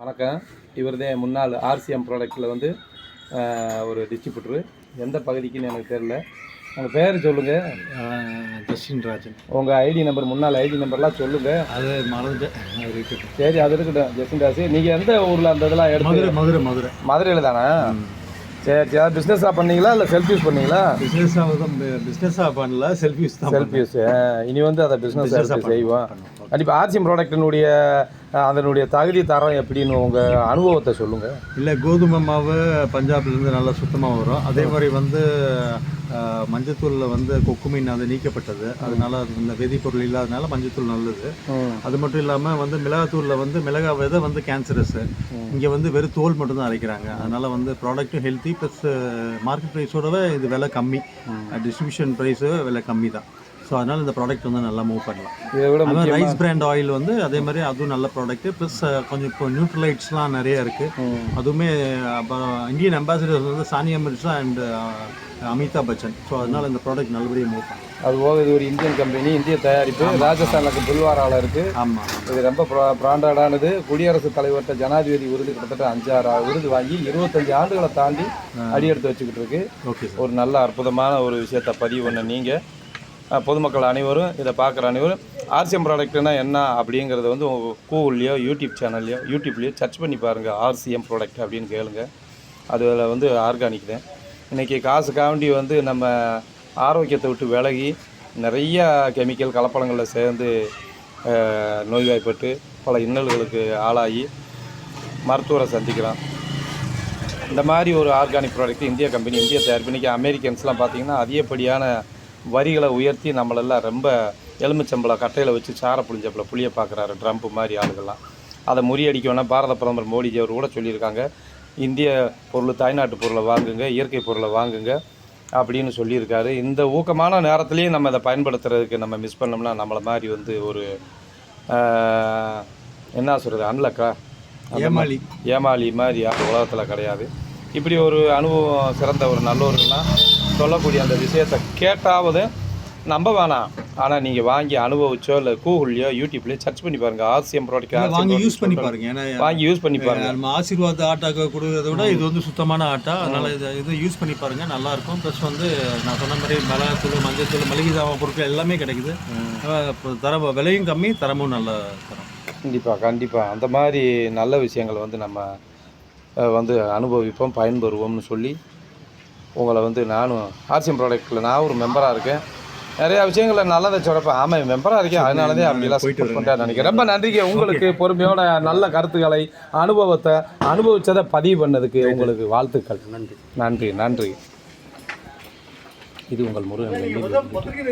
வணக்கம். இவர் தான் முன்னாள் ஆர்சிஎம் ப்ராடக்ட்டில் வந்து ஒரு டிஸ்ட்ரிபியூட்டரு. எந்த பகுதிக்குன்னு எனக்கு தெரியல. உங்கள் பேர் சொல்லுங்கள். ஜஸ்டின் ராஜன். உங்கள் ஐடி நம்பர், முன்னாள் ஐடி நம்பர்லாம் சொல்லுங்கள். அது மறந்துட்டேன். சரி, அது இருக்கட்டும். ஜஸ்டின் ராஜ், நீங்கள் எந்த ஊரில் அந்த இதெல்லாம் எடுத்து? மதுரையில் தானே? சரி சரி. அது பிஸ்னஸாக பண்ணீங்களா இல்லை செல்ஃப் யூஸ் பண்ணீங்களா? பிஸ்னஸாக பண்ணல, செல்ஃப் யூஸ் தான். Self use. இனி வந்து அதை பிஸ்னஸ் செய்வோம். கண்டிப்பாக ஆர்சிஎம் ப்ராடக்ட்டினுடைய அதனுடைய தகுதி தரம் எப்படின்னு உங்கள் அனுபவத்தை சொல்லுங்கள். இல்லை, கோதுமை மாவு பஞ்சாப்லேருந்து நல்லா சுத்தமாக வரும். அதே மாதிரி வந்து மஞ்சத்தூளில் வந்து கொக்குமீன் அது நீக்கப்பட்டது. அதனால அது இந்த வேதிப்பொருள் இல்லாதனால மஞ்சத்தூள் நல்லது. அது மட்டும் இல்லாமல் வந்து மிளகாத்தூளில் வந்து மிளகா விதை வந்து கேன்சரஸ். இங்கே வந்து வெறும் தோல் மட்டும்தான் அரைக்கிறாங்க. அதனால் வந்து ப்ராடக்ட்டும் ஹெல்த்தி, ப்ளஸ் மார்க்கெட் ப்ரைஸோடவே இது விலை கம்மி. டிஸ்ட்ரிபியூஷன் ப்ரைஸு விலை கம்மி தான். ஸோ அதனால் இந்த ப்ராடக்ட் வந்து நல்லா மூவ் பண்ணலாம். இதை விட ரைஸ் பிராண்ட் ஆயில் வந்து அதே மாதிரி அதுவும் நல்ல ப்ராடக்ட்டு. ப்ளஸ் கொஞ்சம் இப்போ நியூட்ரலைட்ஸ்லாம் நிறைய இருக்குது. அதுவுமே இந்தியன் அம்பாசிடர்ஸ் வந்து சானியா மிர்சா அண்ட் அமிதாப் பச்சன். ஸோ அதனால் இந்த ப்ராடக்ட் நல்லபடியாக மூவ் பண்ணலாம். அதுபோக இது ஒரு இந்தியன் கம்பெனி, இந்திய தயாரிப்பு. ராஜஸ்தானுக்கு பில்வாராவில் இருக்குது. ஆமாம், இது ரொம்ப பிராண்டடானது. குடியரசுத் தலைவர்கிட்ட ஜனாதிபதி விருது கிட்டத்தட்ட 5-6 விருது வாங்கி 25 ஆண்டுகளை தாண்டி அடியெடுத்து வச்சுக்கிட்டு இருக்கு. ஓகே, ஒரு நல்ல அற்புதமான ஒரு விஷயத்தை பதிவு பண்ண நீங்கள் பொதுமக்கள் அனைவரும், இதை பார்க்குற அனைவரும் ஆர்சிஎம் ப்ராடக்ட்னா என்ன அப்படிங்கிறத வந்து உங்கள் கூகுள்லையோ யூடியூப் சேனல்லையோ யூடியூப்லேயோ சர்ச் பண்ணி பாருங்கள். ஆர்சிஎம் ப்ராடக்ட் அப்படின்னு கேளுங்க. அதில் வந்து ஆர்கானிக் தான். இன்றைக்கி காசுக்காண்டி வந்து நம்ம ஆரோக்கியத்தை விட்டு விலகி நிறைய கெமிக்கல் கலப்படங்களில் சேர்ந்து நோய்வாய்ப்பட்டு பல இன்னல்களுக்கு ஆளாகி மருத்துவரை சந்திக்கிறோம். இந்த மாதிரி ஒரு ஆர்கானிக் ப்ராடக்ட் இந்திய கம்பெனி, இந்திய தயாரிப்பு. இன்றைக்கி அமெரிக்கன்ஸ்லாம் பார்த்திங்கன்னா அதிகப்படியான வரிகளை உயர்த்தி நம்மளெல்லாம் ரொம்ப எலுமிச்சம்பளம் கட்டையில் வச்சு சாரை புளிஞ்சப்பல புளியை பார்க்குறாரு ட்ரம்ப் மாதிரி ஆளுகள்லாம். அதை முறியடிக்க வேணால் பாரத பிரதமர் மோடிஜி அவர் கூட சொல்லியிருக்காங்க, இந்திய பொருள், தாய்நாட்டு பொருளை வாங்குங்க, இயற்கை பொருளை வாங்குங்க அப்படின்னு சொல்லியிருக்காரு. இந்த ஊக்கமான நேரத்துலேயும் நம்ம இதை பயன்படுத்துறதுக்கு நம்ம மிஸ் பண்ணோம்னா நம்மளை மாதிரி வந்து ஒரு என்ன சொல்கிறது, அன்லக்கா ஏமாளி மாதிரி யார் உலகத்தில் கிடையாது. இப்படி ஒரு அனுபவம் சிறந்த ஒரு நல்லவர்கள்லாம் சொல்லக்கூடிய அந்த விஷயத்தை கேட்டாவது நம்ப வேணாம். ஆனால் நீங்கள் வாங்கி அனுபவிச்சோ இல்லை கூகுள்லையோ யூடியூப்லேயோ சர்ச் பண்ணி பாருங்கள். ஆர்சிஎம் ப்ராடக்ட் வாங்கி யூஸ் பண்ணி பாருங்கள். ஏன்னா வாங்கி யூஸ் பண்ணி பாருங்கள். நம்ம ஆசீர்வாத் ஆட்டாக்க கொடுக்கறத விட இது வந்து சுத்தமான ஆட்டா. அதனால் இது யூஸ் பண்ணி பாருங்கள், நல்லாயிருக்கும். ப்ளஸ் வந்து நான் சொன்ன மாதிரி மிளகாத்தூள், மஞ்சத்தூள், மளிகை சாமான் பொருட்கள் எல்லாமே கிடைக்குது. தரம் விலையும் கம்மி, தரமும் நல்ல தரம். கண்டிப்பாக அந்த மாதிரி நல்ல விஷயங்கள் வந்து நம்ம வந்து அனுபவிப்போம், பயன்பெறுவோம்னு சொல்லி உங்களை வந்து நானும் ஆர்சிஎம் ப்ராடக்ட்டில் நான் ஒரு மெம்பராக இருக்கேன். நிறையா விஷயங்களை நல்லதை சொல்கிறப்ப ஆமாம் மெம்பராக இருக்கேன், அதனால தான் அப்படிலாம் சப்போர்ட் பண்ணுறேன் நினைக்கிறேன். ரொம்ப நன்றிங்க உங்களுக்கு. பொறுமையோட நல்ல கருத்துக்களை, அனுபவத்தை அனுபவித்ததை பதிவு பண்ணதுக்கு உங்களுக்கு வாழ்த்துக்கள். நன்றி. இது உங்கள் முருகன்.